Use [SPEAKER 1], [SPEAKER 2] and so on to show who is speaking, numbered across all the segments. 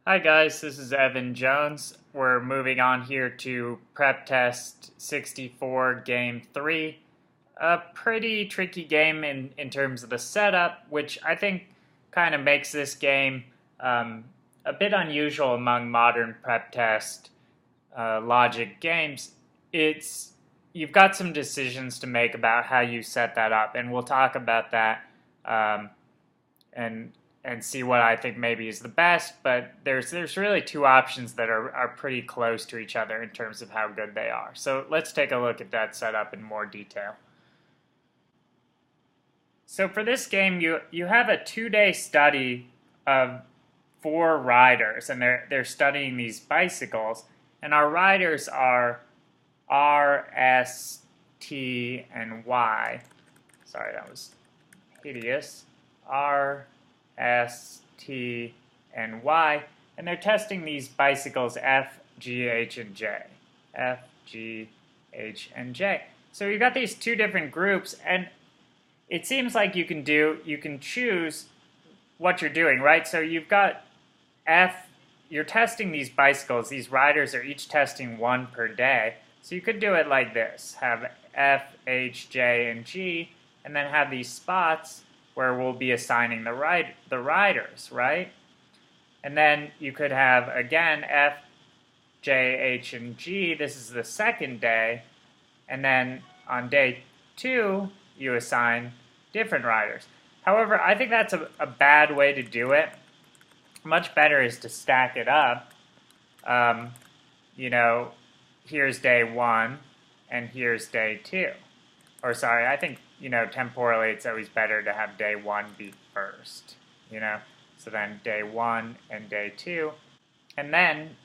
[SPEAKER 1] Hi guys, this is Evan Jones. We're moving on here to Preptest 64 Game 3. A pretty tricky game in terms of the setup, which I think kind of makes this game a bit unusual among modern Preptest logic games. You've got some decisions to make about how you set that up, and we'll talk about that and see what I think maybe is the best, but there's really two options that are pretty close to each other in terms of how good they are. So let's take a look at that setup in more detail. So for this game, you have a 2-day study of 4 riders, and they're studying these bicycles, and our riders are R, S, T, and Y. Sorry, that was hideous. R, S, T, and Y, and they're testing these bicycles F, G, H, and J. F, G, H, and J. So you've got these two different groups, and it seems like you can choose what you're doing, right? So you've got F, you're testing these bicycles, these riders are each testing 1 per day. So you could do it like this, have F, H, J, and G, and then have these spots where we'll be assigning the riders, right? And then you could have, again, F, J, H, and G. This is the second day. And then on day 2, you assign different riders. However, I think that's a bad way to do it. Much better is to stack it up. Here's day 1, and here's day 2. Or sorry, I think, temporally it's always better to have day 1 be first, So then day 1 and day 2. And then,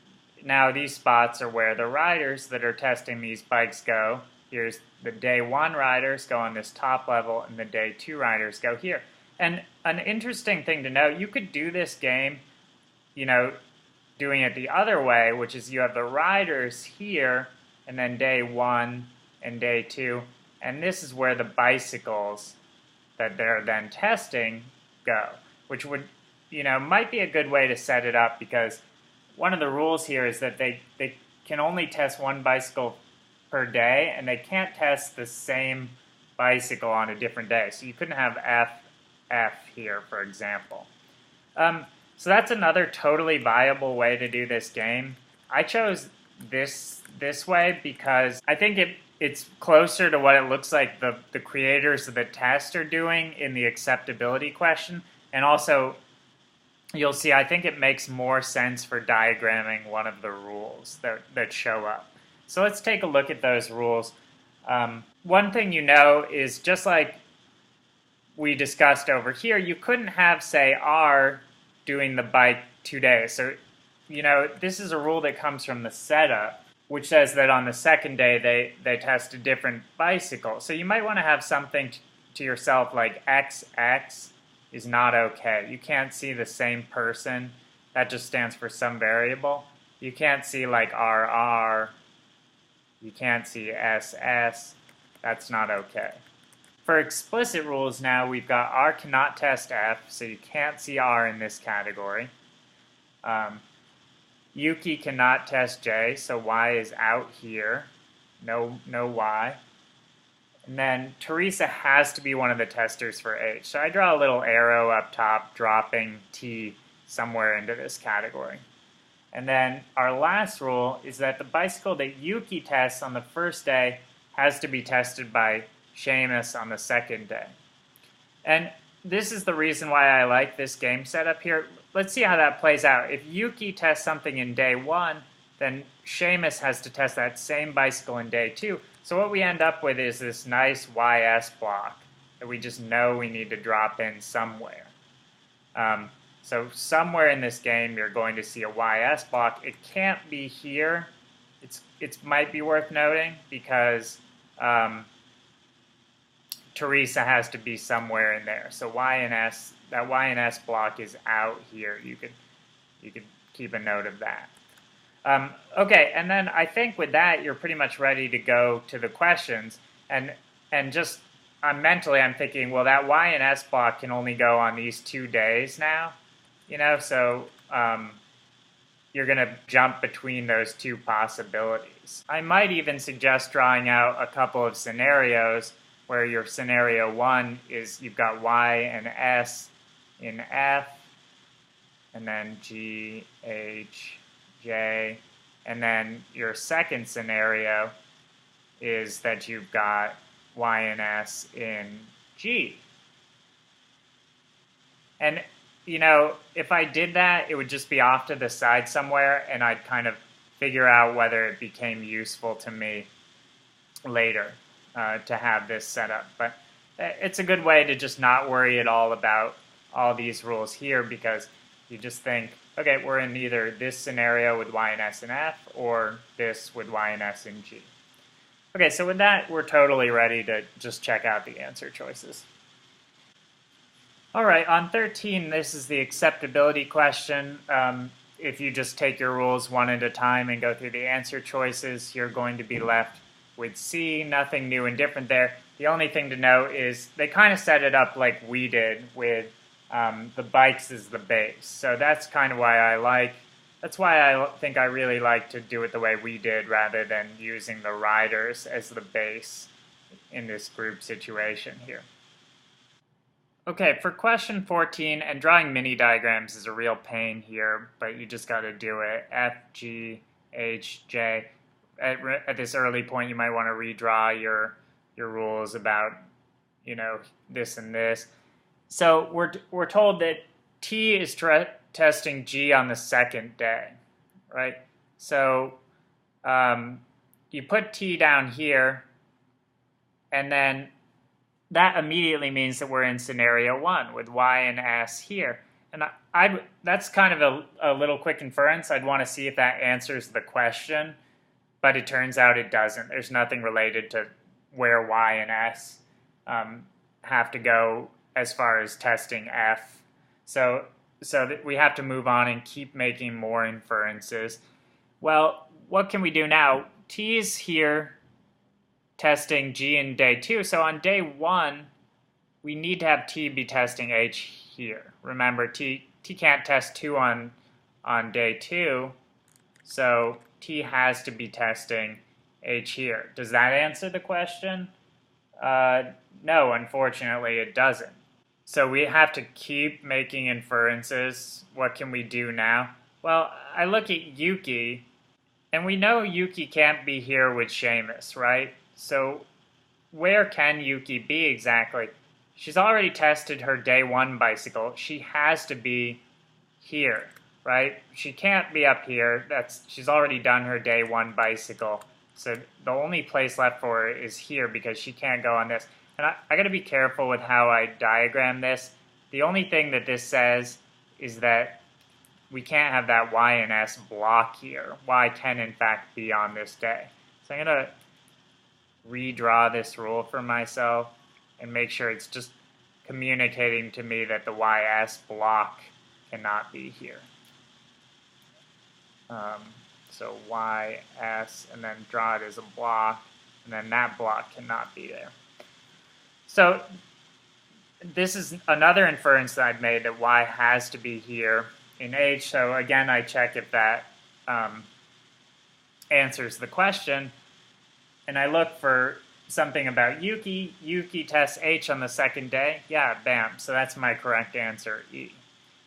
[SPEAKER 1] now these spots are where the riders that are testing these bikes go. Here's the day 1 riders go on this top level, and the day 2 riders go here. And an interesting thing to note, you could do this game, doing it the other way, which is you have the riders here, and then day 1 and day 2. And this is where the bicycles that they're then testing go, which would, might be a good way to set it up, because one of the rules here is that they can only test 1 bicycle per day, and they can't test the same bicycle on a different day. So you couldn't have F here, for example. So that's another totally viable way to do this game. I chose this way because I think it's closer to what it looks like the creators of the test are doing in the acceptability question. And also, you'll see, I think it makes more sense for diagramming one of the rules that show up. So let's take a look at those rules. One thing is, just like we discussed over here, you couldn't have, say, R doing the bike 2 days. So, this is a rule that comes from the setup, which says that on the second day they test a different bicycle. So you might want to have something to yourself like XX is not okay. You can't see the same person. That just stands for some variable. You can't see like RR. You can't see SS. That's not okay. For explicit rules now, we've got R cannot test F, so you can't see R in this category. Yuki cannot test J, so Y is out here. No Y. And then Teresa has to be one of the testers for H. So I draw a little arrow up top, dropping T somewhere into this category. And then our last rule is that the bicycle that Yuki tests on the first day has to be tested by Seamus on the second day. And this is the reason why I like this game setup here. Let's see how that plays out. If Yuki tests something in day 1, then Seamus has to test that same bicycle in day 2. So what we end up with is this nice YS block that we just know we need to drop in somewhere. So somewhere in this game you're going to see a YS block. It can't be here. It might be worth noting because Teresa has to be somewhere in there. So that Y and S block is out here. You could keep a note of that. Okay, and then I think with that you're pretty much ready to go to the questions. And just mentally I'm thinking, well, that Y and S block can only go on these 2 days now. So you're going to jump between those two possibilities. I might even suggest drawing out a couple of scenarios where your scenario 1 is you've got y and s in F, and then G, H, J, and then your second scenario is that you've got y and s in G. And, you know, if I did that, it would just be off to the side somewhere, and I'd kind of figure out whether it became useful to me later to have this set up. But it's a good way to just not worry at all about all these rules here, because you just think, okay, we're in either this scenario with y and s in F or this with y and s in G. Okay, so with that, we're totally ready to just check out the answer choices. All right, on 13, this is the acceptability question. If you just take your rules one at a time and go through the answer choices, you're going to be left with C. Nothing new and different there. The only thing to note is they kind of set it up like we did with the bikes as the base. So that's kind of why that's why I think I really like to do it the way we did rather than using the riders as the base in this group situation here. Okay, for question 14, and drawing mini diagrams is a real pain here, but you just got to do it. F, G, H, J. At this early point, you might want to redraw your rules about, you know, this and this. So we're told that T is testing G on the second day, right? So you put T down here, and then that immediately means that we're in scenario 1 with y and s here. And that's kind of a little quick inference. I'd want to see if that answers the question, but it turns out it doesn't. There's nothing related to where y and s have to go as far as testing F. So that we have to move on and keep making more inferences. Well, what can we do now? T is here testing G in day 2. So on day 1, we need to have T be testing H here. Remember, T can't test 2 on day 2, so T has to be testing H here. Does that answer the question? No, unfortunately it doesn't. So we have to keep making inferences. What can we do now? Well, I look at Yuki, and we know Yuki can't be here with Seamus, right? So where can Yuki be exactly? She's already tested her day 1 bicycle. She has to be here, right? She can't be up here. She's already done her day 1 bicycle. So the only place left for her is here because she can't go on this. And I got to be careful with how I diagram this. The only thing that this says is that we can't have that y and s block here. Y can, in fact, be on this day. So I'm going to redraw this rule for myself and make sure it's just communicating to me that the ys block cannot be here. So ys, and then draw it as a block, and then that block cannot be there. So this is another inference that I've made, that y has to be here in H. So again, I check if that answers the question. And I look for something about Yuki. Yuki tests H on the second day. Yeah, bam. So that's my correct answer, E.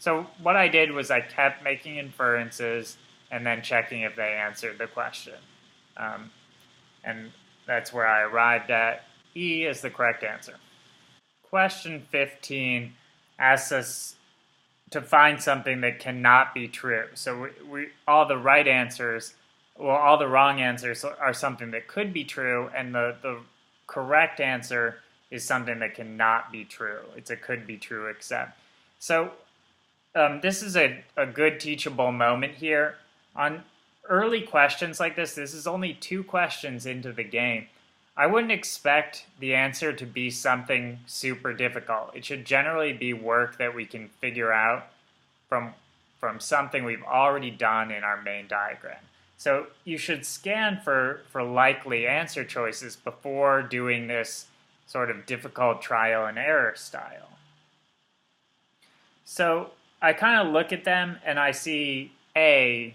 [SPEAKER 1] So what I did was I kept making inferences and then checking if they answered the question. And that's where I arrived at. E is the correct answer. Question 15 asks us to find something that cannot be true. So all the right answers, well, all the wrong answers are something that could be true, and the correct answer is something that cannot be true. It's a could be true except. So this is a good teachable moment here. On early questions like this is only 2 questions into the game. I wouldn't expect the answer to be something super difficult. It should generally be work that we can figure out from something we've already done in our main diagram. So you should scan for likely answer choices before doing this sort of difficult trial and error style. So I kind of look at them and I see A,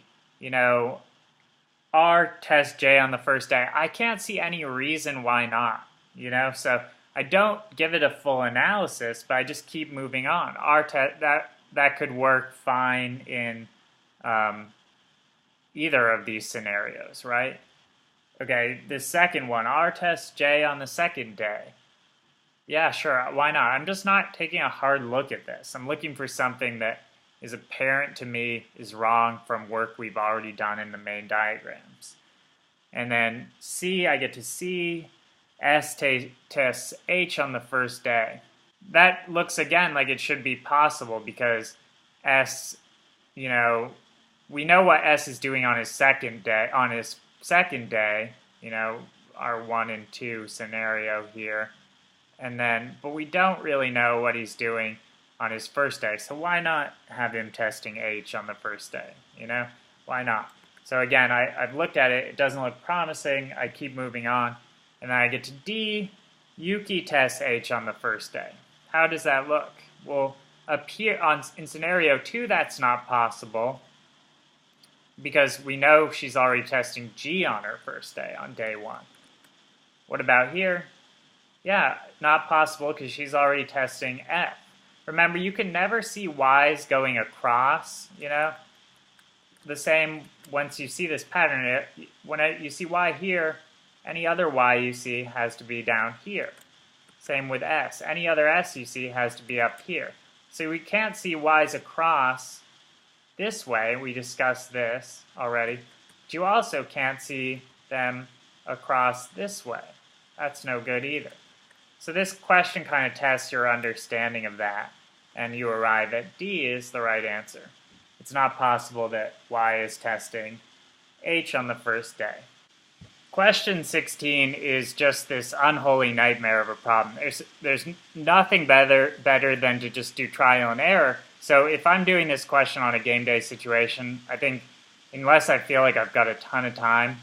[SPEAKER 1] R test J on the first day, I can't see any reason why not, so I don't give it a full analysis, but I just keep moving on. That could work fine in either of these scenarios, right? Okay, the second one, R test J on the second day. Yeah, sure, why not? I'm just not taking a hard look at this. I'm looking for something that is apparent to me is wrong from work we've already done in the main diagrams. And then C, I get to C, S tests H on the first day. That looks again like it should be possible because S, we know what S is doing on his second day, our 1 and 2 scenario here. And then, but we don't really know what he's doing on his first day, so why not have him testing H on the first day, Why not? So again, I've looked at it, it doesn't look promising, I keep moving on, and then I get to D, Yuki tests H on the first day. How does that look? Well, up here, in scenario 2, that's not possible, because we know she's already testing G on her first day, on day 1. What about here? Yeah, not possible because she's already testing F. Remember, you can never see Y's going across, The same, once you see this pattern, when you see Y here, any other Y you see has to be down here. Same with S. Any other S you see has to be up here. So we can't see Y's across this way. We discussed this already. But you also can't see them across this way. That's no good either. So this question kind of tests your understanding of that, and you arrive at D is the right answer. It's not possible that Y is testing H on the first day. Question 16 is just this unholy nightmare of a problem. There's nothing better than to just do trial and error. So if I'm doing this question on a game day situation, I think unless I feel like I've got a ton of time,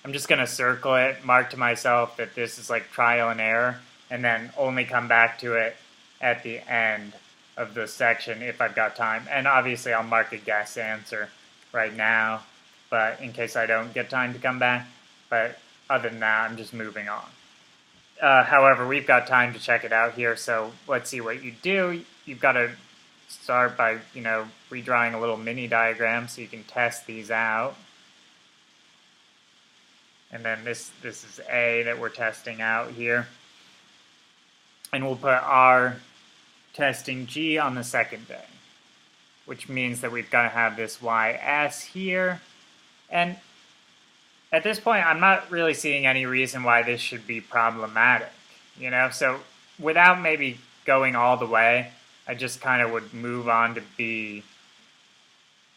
[SPEAKER 1] I'm just going to circle it, mark to myself that this is like trial and error, and then only come back to it at the end of the section if I've got time. And obviously I'll mark a guess answer right now, but in case I don't get time to come back. But other than that, I'm just moving on. However, we've got time to check it out here, so let's see what you do. You've got to start by, redrawing a little mini diagram so you can test these out. And then this is A that we're testing out here. And we'll put R testing G on the second day, which means that we've got to have this YS here. And at this point, I'm not really seeing any reason why this should be problematic, So without maybe going all the way, I just kind of would move on to B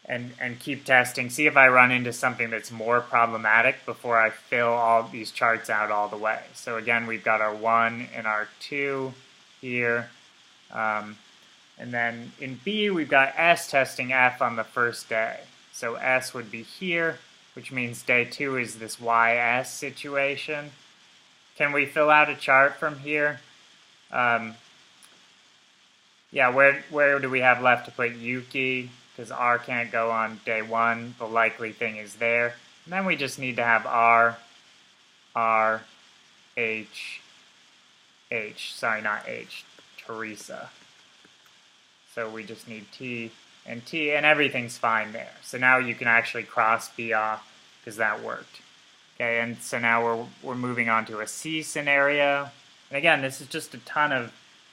[SPEAKER 1] and keep testing, see if I run into something that's more problematic before I fill all these charts out all the way. So again, we've got our 1 and our 2 here. And then in B, we've got S testing F on the first day. So S would be here, which means day 2 is this YS situation. Can we fill out a chart from here? Yeah, where do we have left to put Yuki? Because R can't go on day 1. The likely thing is there. And then we just need to have R, H, sorry, not H, Teresa. So we just need T, and everything's fine there. So now you can actually cross B off, because that worked. Okay, and so now we're moving on to a C scenario. And again, this is just a ton of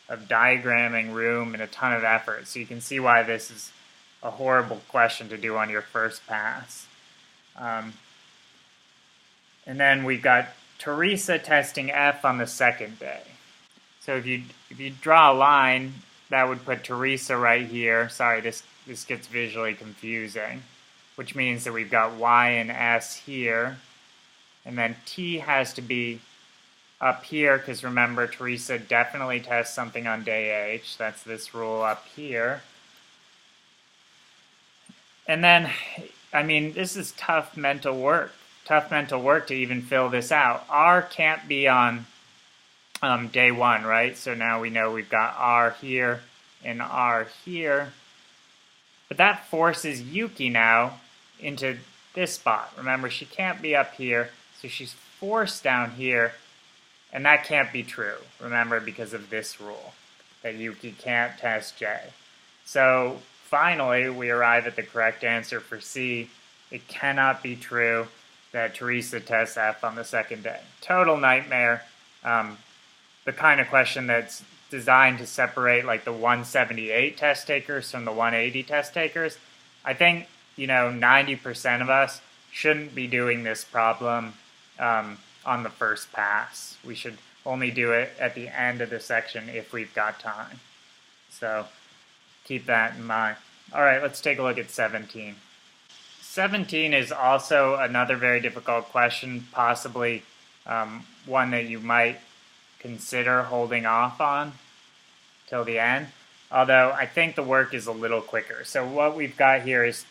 [SPEAKER 1] diagramming room and a ton of effort. So you can see why this is a horrible question to do on your first pass. And then we've got Teresa testing F on the second day. So if you draw a line, that would put Teresa right here. Sorry, this gets visually confusing, which means that we've got Y and S here, and then T has to be up here, because remember, Teresa definitely tests something on day H. That's this rule up here. And then, I mean, this is tough mental work. Tough mental work to even fill this out. R can't be on day 1, right? So now we know we've got R here and R here. But that forces Yuki now into this spot. Remember, she can't be up here, so she's forced down here, and that can't be true, remember, because of this rule, that Yuki can't test J. So finally, we arrive at the correct answer for C. It cannot be true that Teresa tests F on the second day. Total nightmare. The kind of question that's designed to separate like the 178 test takers from the 180 test takers. I think, 90% of us shouldn't be doing this problem on the first pass. We should only do it at the end of the section if we've got time. So keep that in mind. All right, let's take a look at 17. 17 is also another very difficult question, possibly one that you might consider holding off on till the end, although I think the work is a little quicker. So what we've got here is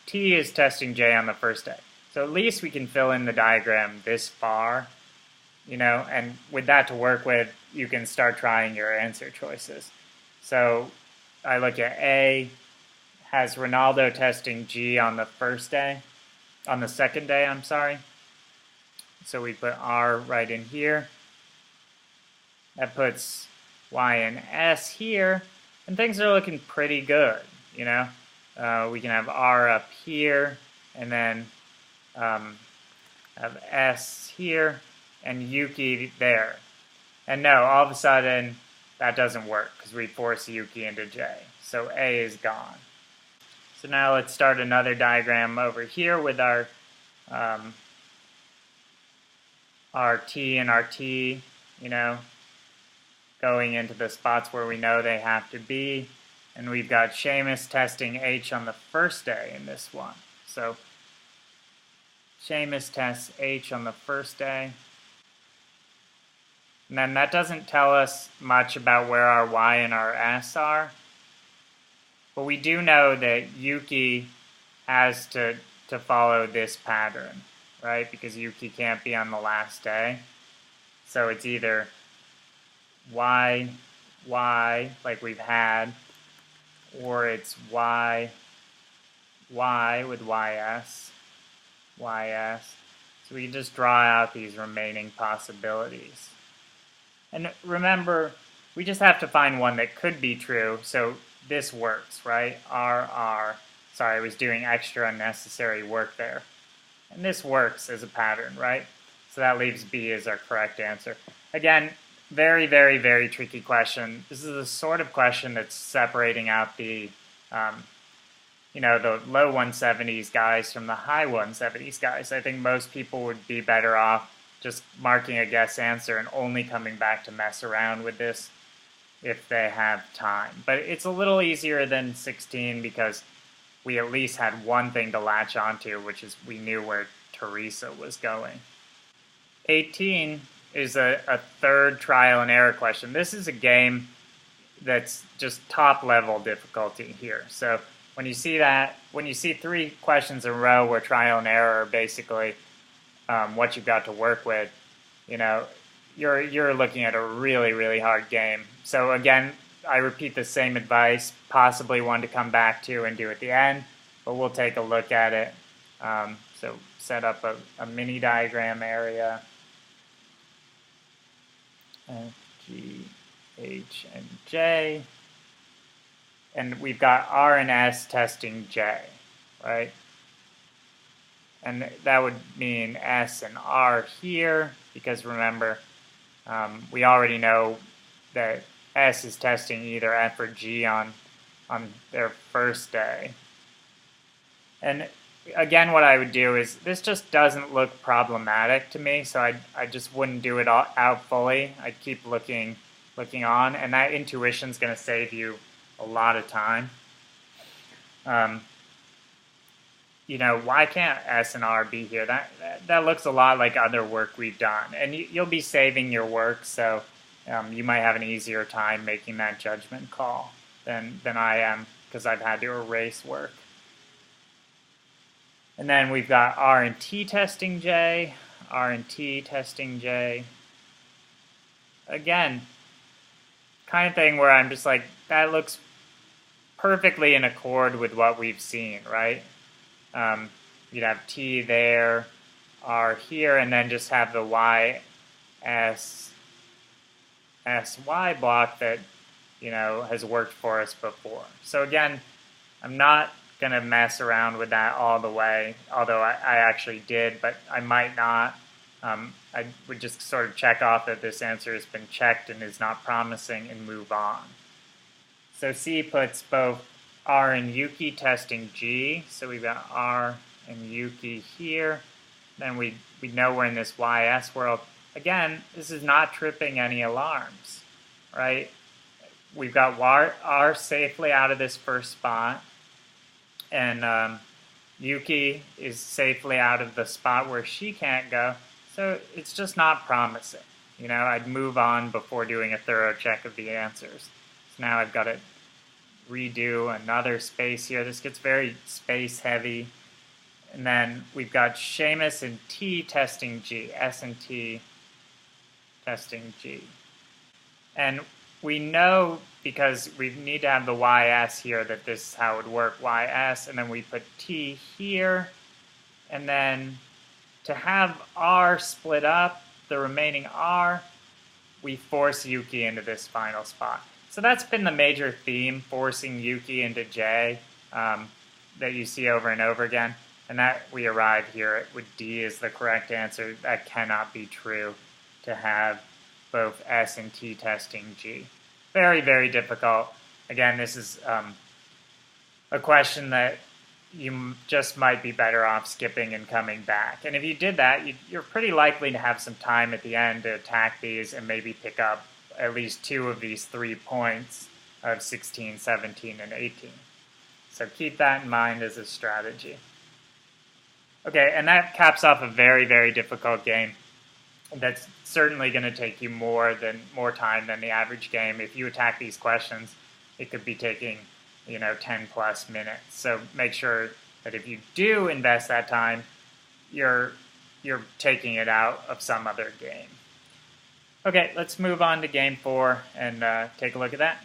[SPEAKER 1] T is testing J on the first day. So at least we can fill in the diagram this far, and with that to work with, you can start trying your answer choices. So I look at A, has Ronaldo testing G on the second day, I'm sorry. So we put R right in here. That puts Y and S here, and things are looking pretty good, We can have R up here, and then have S here, and Yuki there. And no, all of a sudden, that doesn't work, because we force Yuki into J. So A is gone. So now let's start another diagram over here with our T and our T, going into the spots where we know they have to be. And we've got Seamus testing H on the first day in this one. So Seamus tests H on the first day. And then that doesn't tell us much about where our Y and our S are. But we do know that Yuki has to follow this pattern, right? Because Yuki can't be on the last day. So it's either Y, Y, like we've had, or it's Y, Y with YS, YS. So we just draw out these remaining possibilities. And remember, we just have to find one that could be true, so this works, right? RR. Sorry, I was doing extra unnecessary work there. And this works as a pattern, right? So that leaves B as our correct answer. Again, very, very, very tricky question. This is the sort of question that's separating out the, the low 170s guys from the high 170s guys. I think most people would be better off just marking a guess answer and only coming back to mess around with this if they have time. But it's a little easier than 16 because we at least had one thing to latch onto, which is we knew where Teresa was going. 18 is a third trial and error question. This is a game that's just top level difficulty here. So when you see that, when you see 3 questions in a row where trial and error are basically what you've got to work with, you're looking at a really, really hard game. So again, I repeat the same advice, possibly one to come back to and do at the end, but we'll take a look at it. So set up a mini diagram area. F, G, H, and J. And we've got R and S testing J, right? And that would mean S and R here, because remember, we already know that S is testing either F or G on their first day. And again, what I would do is, this just doesn't look problematic to me, so I just wouldn't do it out fully. I'd keep looking on, and that intuition's going to save you a lot of time. Why can't S and R be here? That looks a lot like other work we've done, and you'll be saving your work, so you might have an easier time making that judgment call than I am, because I've had to erase work. And then we've got R and T testing J, R and T testing J. Again, kind of thing where I'm just like, that looks perfectly in accord with what we've seen, right? You'd have T there, R here, and then just have the Y, S, SY block that, has worked for us before. So again, I'm not going to mess around with that all the way, although I actually did, but I might not. I would just sort of check off that this answer has been checked and is not promising and move on. So C puts both R and Yuki testing G. So we've got R and Yuki here. Then we know we're in this YS world. Again, this is not tripping any alarms, right? We've got R safely out of this first spot. And Yuki is safely out of the spot where she can't go. So it's just not promising. I'd move on before doing a thorough check of the answers. So now I've got to redo another space here. This gets very space heavy. And then we've got Seamus and T testing G. S and T testing G. And we know, because we need to have the YS here, that this is how it would work, YS, and then we put T here, and then to have R split up, the remaining R, we force Yuki into this final spot. So that's been the major theme, forcing Yuki into J, that you see over and over again, and that we arrive here with D as the correct answer. That cannot be true, to have both S and T testing G. Very, very difficult. Again, this is a question that you just might be better off skipping and coming back. And if you did that, you're pretty likely to have some time at the end to attack these and maybe pick up at least 2 of these 3 points of 16, 17, and 18. So keep that in mind as a strategy. Okay, and that caps off a very, very difficult game. That's certainly going to take you more time than the average game. If you attack these questions, it could be taking 10 plus minutes. So make sure that if you do invest that time, you're taking it out of some other game. Okay, let's move on to game 4 and take a look at that.